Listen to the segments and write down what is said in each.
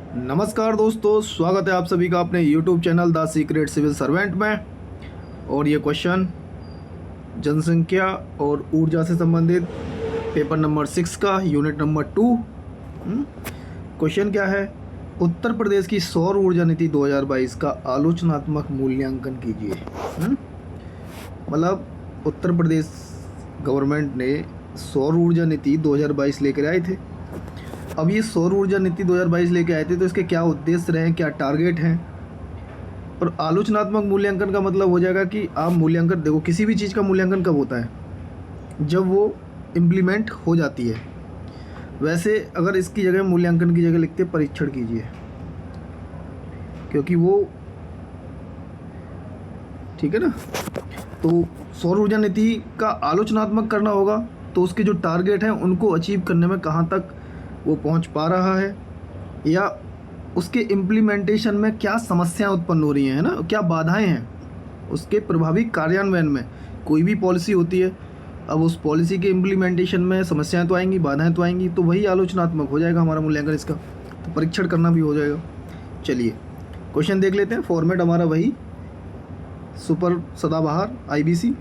नमस्कार दोस्तों, स्वागत है आप सभी का अपने YouTube channel the secret civil servant में। और ये क्वेश्चन जनसंख्या और ऊर्जा से संबंधित पेपर नंबर 6 का यूनिट नंबर 2। क्वेश्चन क्या है? उत्तर प्रदेश की सौर ऊर्जा नीति 2022 का आलोचनात्मक मूल्यांकन कीजिए। मतलब उत्तर प्रदेश गवर्नमेंट ने सौर ऊर्जा नीति 2022 लेकर आए थे। अब ये सौर ऊर्जा नीति 2022 लेके आए थे, तो इसके क्या उद्देश्य रहे, क्या टारगेट हैं। और आलोचनात्मक मूल्यांकन का मतलब हो जाएगा कि आप मूल्यांकन देखो, किसी भी चीज़ का मूल्यांकन कब होता है? जब वो इम्प्लीमेंट हो जाती है। वैसे अगर इसकी जगह मूल्यांकन की जगह लिखते परीक्षण कीजिए, क्योंकि वो ठीक है ना। तो सौर ऊर्जा नीति का आलोचनात्मक करना होगा, तो उसके जो टारगेट हैं उनको अचीव करने में कहाँ तक वो पहुंच पा रहा है, या उसके इम्प्लीमेंटेशन में क्या समस्याएं उत्पन्न हो रही हैं, है ना, क्या बाधाएं हैं उसके प्रभावी कार्यान्वयन में। कोई भी पॉलिसी होती है, अब उस पॉलिसी के इम्प्लीमेंटेशन में समस्याएं तो आएंगी, बाधाएं तो आएंगी, तो वही आलोचनात्मक हो जाएगा हमारा मूल्यांकन इसका। तो परीक्षण करना भी हो जाएगा। चलिए क्वेश्चन देख लेते हैं। फॉर्मेट हमारा वही सुपर सदाबहार IBC।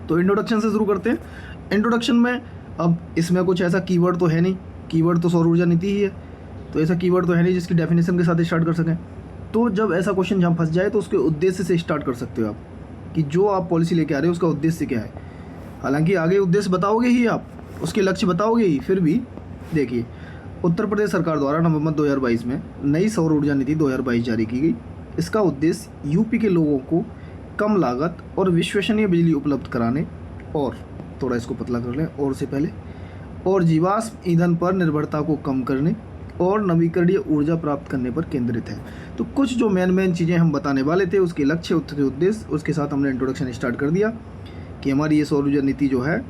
तो इंट्रोडक्शन से शुरू करते हैं। इंट्रोडक्शन में अब इसमें कुछ ऐसा कीवर्ड तो है नहीं, कीवर्ड तो सौर ऊर्जा नीति ही है, तो ऐसा कीवर्ड तो है नहीं जिसकी डेफिनेशन के साथ स्टार्ट कर सकें। तो जब ऐसा क्वेश्चन जहाँ फंस जाए तो उसके उद्देश्य से स्टार्ट कर सकते हो आप, कि जो आप पॉलिसी लेके आ रहे हो उसका उद्देश्य क्या है। हालांकि आगे उद्देश्य बताओगे ही आप, उसके लक्ष्य बताओगे ही, फिर भी देखिए, उत्तर प्रदेश सरकार द्वारा नवंबर 2022 में नई सौर ऊर्जा नीति 2022 जारी की गई। इसका उद्देश्य यूपी के लोगों को कम लागत और विश्वसनीय बिजली उपलब्ध कराने, और थोड़ा इसको पतला कर लें और से पहले, और जीवाश्म ईंधन पर निर्भरता को कम करने और नवीकरणीय ऊर्जा प्राप्त करने पर केंद्रित है। तो कुछ जो मेन चीज़ें हम बताने वाले थे, उसके लक्ष्य, उसके उद्देश्य, उसके साथ हमने इंट्रोडक्शन स्टार्ट कर दिया कि हमारी ये सौर ऊर्जा नीति जो है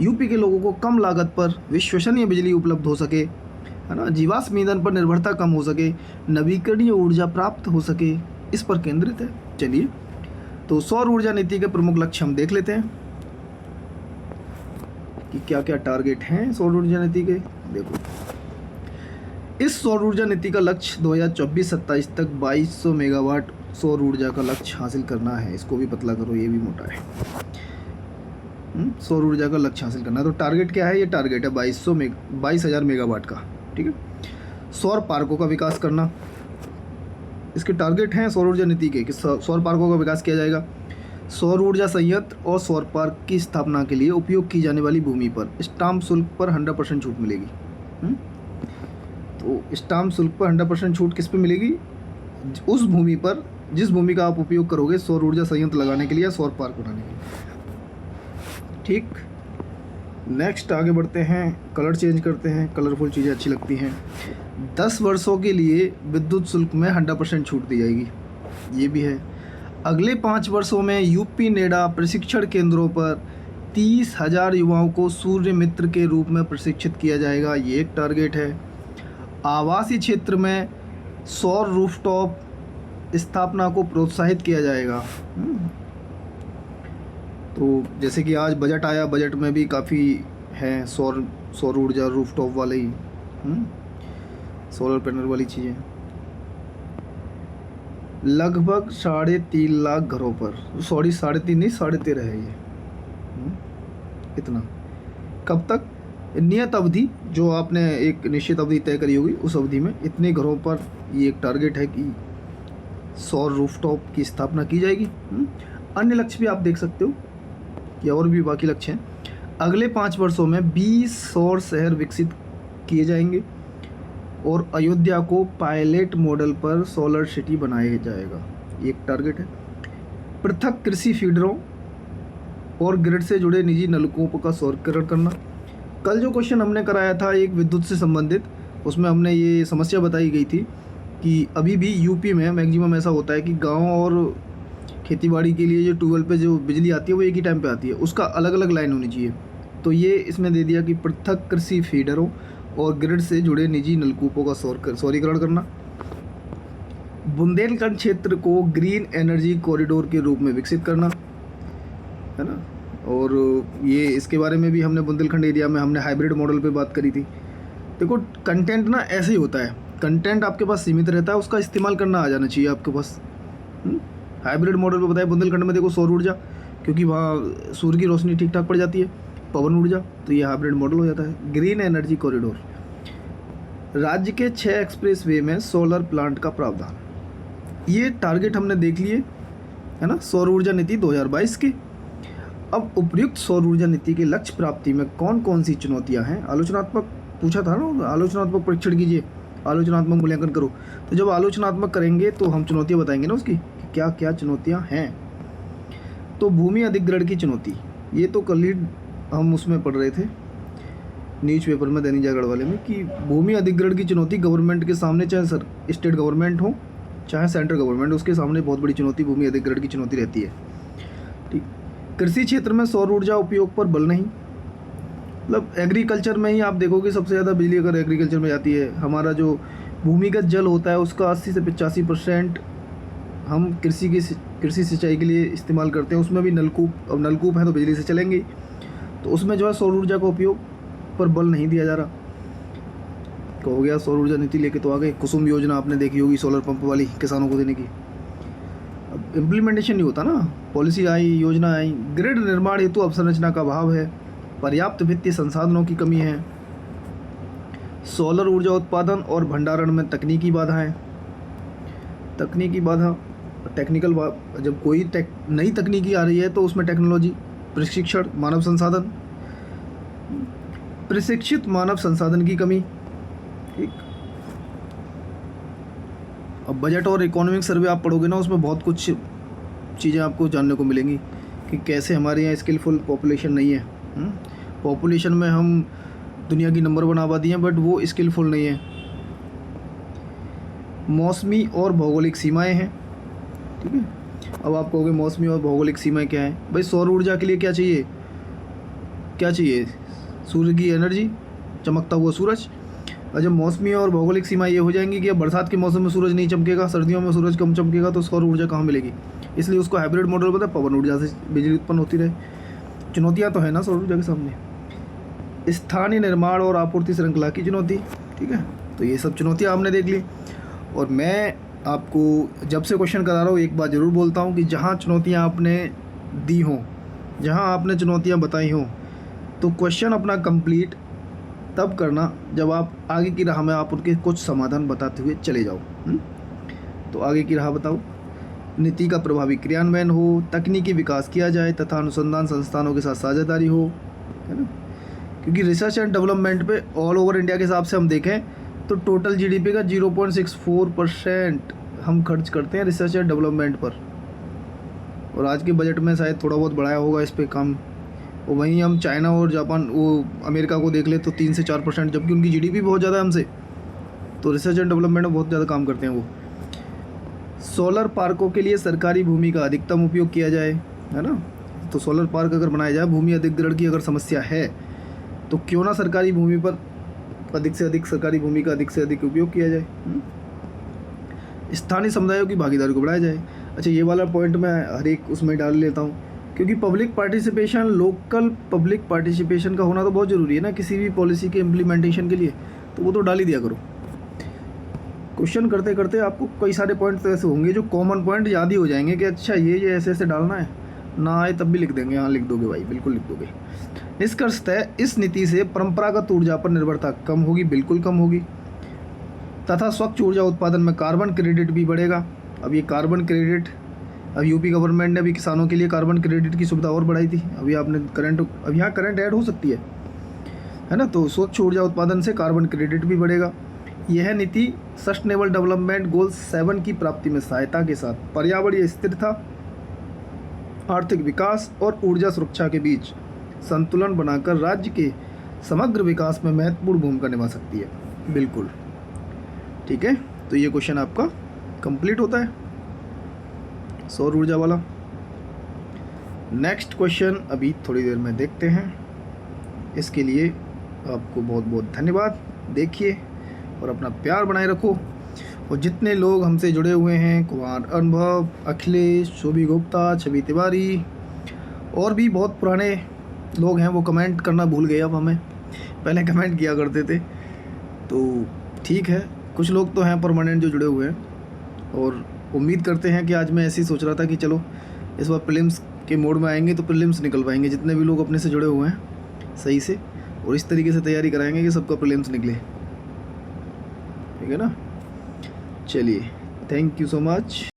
यूपी के लोगों को कम लागत पर विश्वसनीय बिजली उपलब्ध हो सके, है ना, जीवाश्म ईंधन पर निर्भरता कम हो सके, नवीकरणीय ऊर्जा प्राप्त हो सके, इस पर केंद्रित है। चलिए, तो सौर ऊर्जा नीति के प्रमुख लक्ष्य हम देख लेते हैं कि क्या क्या टारगेट हैं सौर ऊर्जा नीति के। देखो, इस सौर ऊर्जा नीति का लक्ष्य 2024-27 तक 2200 मेगावाट सौर ऊर्जा का लक्ष्य हासिल करना है। इसको भी पतला करो, ये भी मोटा है। सौर ऊर्जा का लक्ष्य हासिल करना है, तो टारगेट क्या है? ये टारगेट है 22,000 मेगावाट का। ठीक है। सौर पार्कों का विकास करना, इसके टारगेट हैं सौर ऊर्जा नीति के कि सौर पार्कों का विकास किया जाएगा। सौर ऊर्जा संयंत्र और सौर पार्क की स्थापना के लिए उपयोग की जाने वाली भूमि पर स्टाम्प शुल्क पर 100% छूट मिलेगी। तो स्टाम्प शुल्क पर 100% छूट किस पे मिलेगी? उस भूमि पर जिस भूमि का आप उपयोग करोगे सौर ऊर्जा संयंत्र लगाने के लिए या सौर पार्क बनाने के लिए। ठीक, नेक्स्ट आगे बढ़ते हैं। कलर चेंज करते हैं, कलरफुल चीज़ें अच्छी लगती हैं। 10 वर्षों के लिए विद्युत शुल्क में 100% छूट दी जाएगी, ये भी है। अगले 5 वर्षों में यूपी नेडा प्रशिक्षण केंद्रों पर 30,000 युवाओं को सूर्य मित्र के रूप में प्रशिक्षित किया जाएगा, ये एक टारगेट है। आवासीय क्षेत्र में सौर रूफटॉप स्थापना को प्रोत्साहित किया जाएगा। तो जैसे कि आज बजट आया, बजट में भी काफ़ी है सौर ऊर्जा रूफटॉप वाले ही, सोलर पैनल वाली चीज़ें। लगभग 3.5 लाख घरों पर, सॉरी 3.5 नहीं 13.5 है ये। इतना कब तक? नियत अवधि, जो आपने एक निश्चित अवधि तय करी होगी, उस अवधि में इतने घरों पर ये एक टारगेट है कि सौर रूफटॉप की स्थापना की जाएगी। अन्य लक्ष्य भी आप देख सकते हो कि और भी बाकी लक्ष्य हैं। अगले 5 वर्षों में 20 सौर शहर विकसित किए जाएंगे और अयोध्या को पायलट मॉडल पर सोलर सिटी बनाया जाएगा, ये एक टारगेट है। पृथक कृषि फीडरों और ग्रिड से जुड़े निजी नलकूपों का सौरकरण करना। कल जो क्वेश्चन हमने कराया था एक विद्युत से संबंधित, उसमें हमने ये समस्या बताई गई थी कि अभी भी यूपी में मैक्सिमम ऐसा होता है कि गांव और खेतीबाड़ी के लिए जो ट्यूबवेल पे जो बिजली आती है वो एक ही टाइम पे आती है, उसका अलग अलग लाइन होनी चाहिए। तो ये इसमें दे दिया कि पृथक कृषि फीडरों और ग्रिड से जुड़े निजी नलकूपों का सौरीकरण करना। बुंदेलखंड क्षेत्र को ग्रीन एनर्जी कॉरिडोर के रूप में विकसित करना, है ना। और ये इसके बारे में भी हमने बुंदेलखंड एरिया में हमने हाइब्रिड मॉडल पे बात करी थी। देखो, कंटेंट ना ऐसे ही होता है कंटेंट आपके पास सीमित रहता है, उसका इस्तेमाल करना आ जाना चाहिए आपके पास। हाइब्रिड मॉडल पे बताया बुंदेलखंड में देखो सौर ऊर्जा, क्योंकि वहाँ सूर्य की रोशनी ठीक ठाक पड़ जाती है, पवन ऊर्जा, तो ये हाइब्रिड मॉडल हो जाता है। ग्रीन एनर्जी कॉरिडोर, राज्य के 6 एक्सप्रेसवे में सोलर प्लांट का प्रावधान। ये टारगेट हमने देख लिए है ना, सौर ऊर्जा नीति 2022 के। अब उपयुक्त सौर ऊर्जा नीति के लक्ष्य प्राप्ति में कौन कौन सी चुनौतियां हैं? आलोचनात्मक पूछा था ना, आलोचनात्मक परीक्षण कीजिए, आलोचनात्मक मूल्यांकन करो। तो जब आलोचनात्मक करेंगे तो हम चुनौतियां बताएंगे ना उसकी, कि क्या क्या चुनौतियां हैं। तो भूमि अधिग्रहण की चुनौती, ये तो कल ही हम उसमें पढ़ रहे थे न्यूज़पेपर में, दैनिक जागरण वाले में, कि भूमि अधिग्रहण की चुनौती गवर्नमेंट के सामने, चाहे स्टेट गवर्नमेंट हो चाहे सेंट्रल गवर्नमेंट, उसके सामने बहुत बड़ी चुनौती भूमि अधिग्रहण की चुनौती रहती है। ठीक, कृषि क्षेत्र में सौर ऊर्जा उपयोग पर बल नहीं, मतलब एग्रीकल्चर में ही आप देखोगे सबसे ज़्यादा बिजली अगर एग्रीकल्चर में जाती है। हमारा जो भूमिगत जल होता है उसका 80 से 85% हम कृषि सिंचाई के लिए इस्तेमाल करते हैं, उसमें भी नलकूप, अब नलकूप है तो बिजली से चलेंगे, तो उसमें जो है सौर ऊर्जा का उपयोग पर बल नहीं दिया जा रहा। तो हो गया सौर ऊर्जा नीति लेके तो आ गए। कुसुम योजना आपने देखी होगी, सोलर पंप वाली किसानों को देने की, अब इम्प्लीमेंटेशन नहीं होता ना, पॉलिसी आई, योजना आई। ग्रिड निर्माण हेतु अवसंरचना का अभाव है, पर्याप्त वित्तीय संसाधनों की कमी है, सोलर ऊर्जा उत्पादन और भंडारण में तकनीकी बाधाएं। तकनीकी बाधा, टेक्निकल, जब कोई नई तकनीकी आ रही है तो उसमें टेक्नोलॉजी, प्रशिक्षण, मानव संसाधन, प्रशिक्षित मानव संसाधन की कमी। ठीक, अब बजट और इकोनॉमिक सर्वे आप पढ़ोगे ना, उसमें बहुत कुछ चीज़ें आपको जानने को मिलेंगी कि कैसे हमारे यहाँ स्किलफुल पॉपुलेशन नहीं है। पॉपुलेशन में हम दुनिया की नंबर 1 आबादी हैं, बट वो स्किलफुल नहीं है। मौसमी और भौगोलिक सीमाएं हैं। ठीक है, अब आप कहोगे मौसमी और भौगोलिक सीमाएं क्या है? भाई सौर ऊर्जा के लिए क्या चाहिए? क्या चाहिए? सूर्य की एनर्जी, चमकता हुआ सूरज। और जब मौसमी और भौगोलिक सीमा ये हो जाएंगी कि अब बरसात के मौसम में सूरज नहीं चमकेगा, सर्दियों में सूरज कम चमकेगा, तो सौर ऊर्जा कहाँ मिलेगी? इसलिए उसको हाइब्रिड मॉडल पता है, पवन ऊर्जा से बिजली उत्पन्न होती रहे। चुनौतियाँ तो है ना सौर ऊर्जा के सामने। स्थानीय निर्माण और आपूर्ति श्रृंखला की चुनौती। ठीक है, तो ये सब चुनौतियाँ आपने देख ली। और मैं आपको जब से क्वेश्चन करा रहा हूँ एक बात ज़रूर बोलता हूँ कि जहाँ चुनौतियाँ आपने दी हों, जहाँ आपने चुनौतियाँ बताई हों, तो क्वेश्चन अपना कंप्लीट तब करना जब आप आगे की राह में आप उनके कुछ समाधान बताते हुए चले जाओ। तो आगे की राह बताओ। नीति का प्रभावी क्रियान्वयन हो, तकनीकी विकास किया जाए तथा अनुसंधान संस्थानों के साथ साझेदारी हो, है ना, क्योंकि रिसर्च एंड डेवलपमेंट पे ऑल ओवर इंडिया के हिसाब से हम देखें तो टोटल जीडीपी का 0.64% हम खर्च करते हैं रिसर्च एंड डेवलपमेंट पर, और आज के बजट में शायद थोड़ा बहुत बढ़ाया होगा इस पर काम। और वहीं हम चाइना और जापान, वो अमेरिका को देख ले तो 3 से 4%, जबकि उनकी जीडीपी बहुत ज़्यादा है हमसे, तो रिसर्च एंड डेवलपमेंट में बहुत ज़्यादा काम करते हैं वो। सोलर पार्कों के लिए सरकारी भूमि का अधिकतम उपयोग किया जाए, है ना, तो सोलर पार्क अगर बनाया जाए, भूमि अधिग्रहण की अगर समस्या है तो क्यों ना सरकारी भूमि पर अधिक से अधिक सरकारी भूमि का अधिक से अधिक उपयोग किया जाए। स्थानीय समुदायों की भागीदारी को बढ़ाया जाए। अच्छा, ये वाला पॉइंट मैं हर एक उसमें डाल लेता हूँ, क्योंकि public participation, local public participation का होना तो बहुत ज़रूरी है ना किसी भी पॉलिसी के इम्प्लीमेंटेशन के लिए, तो वो तो डाल ही दिया करो। क्वेश्चन करते करते आपको कई सारे पॉइंट तो ऐसे होंगे जो कॉमन पॉइंट याद ही हो जाएंगे कि अच्छा ये ऐसे ऐसे डालना है, ना आए तब भी लिख देंगे। हाँ लिख दोगे भाई, बिल्कुल लिख दोगे। निष्कर्षतः इस नीति से परंपरागत ऊर्जा पर निर्भरता कम होगी, बिल्कुल कम होगी, तथा स्वच्छ ऊर्जा उत्पादन में कार्बन क्रेडिट भी बढ़ेगा। अब ये कार्बन क्रेडिट, अब यूपी गवर्नमेंट ने अभी किसानों के लिए कार्बन क्रेडिट की सुविधा और बढ़ाई थी। अभी आपने करंट, अब यहाँ करंट ऐड हो सकती है ना, तो स्वच्छ ऊर्जा उत्पादन से कार्बन क्रेडिट भी बढ़ेगा। यह नीति सस्टेनेबल डेवलपमेंट गोल 7 की प्राप्ति में सहायता के साथ पर्यावरणीय स्थिरता, आर्थिक विकास और ऊर्जा सुरक्षा के बीच संतुलन बनाकर राज्य के समग्र विकास में महत्वपूर्ण भूमिका निभा सकती है। बिल्कुल ठीक है, तो ये क्वेश्चन आपका कंप्लीट होता है सौर ऊर्जा वाला। नेक्स्ट क्वेश्चन अभी थोड़ी देर में देखते हैं। इसके लिए आपको बहुत बहुत धन्यवाद। देखिए और अपना प्यार बनाए रखो। और जितने लोग हमसे जुड़े हुए हैं, कुमार अनुभव, अखिलेश, शोभी गुप्ता, छवि तिवारी और भी बहुत पुराने लोग हैं, वो कमेंट करना भूल गए अब हमें, पहले कमेंट किया करते थे। तो ठीक है, कुछ लोग तो हैं परमानेंट जो जुड़े हुए हैं, और उम्मीद करते हैं कि आज मैं ऐसे ही सोच रहा था कि चलो इस बार प्रीलिम्स के मोड में आएंगे तो प्रीलिम्स निकल पाएंगे, जितने भी लोग अपने से जुड़े हुए हैं सही से, और इस तरीके से तैयारी कराएंगे कि सबका प्रीलिम्स निकले, ठीक है ना। चलिए, थैंक यू सो मच।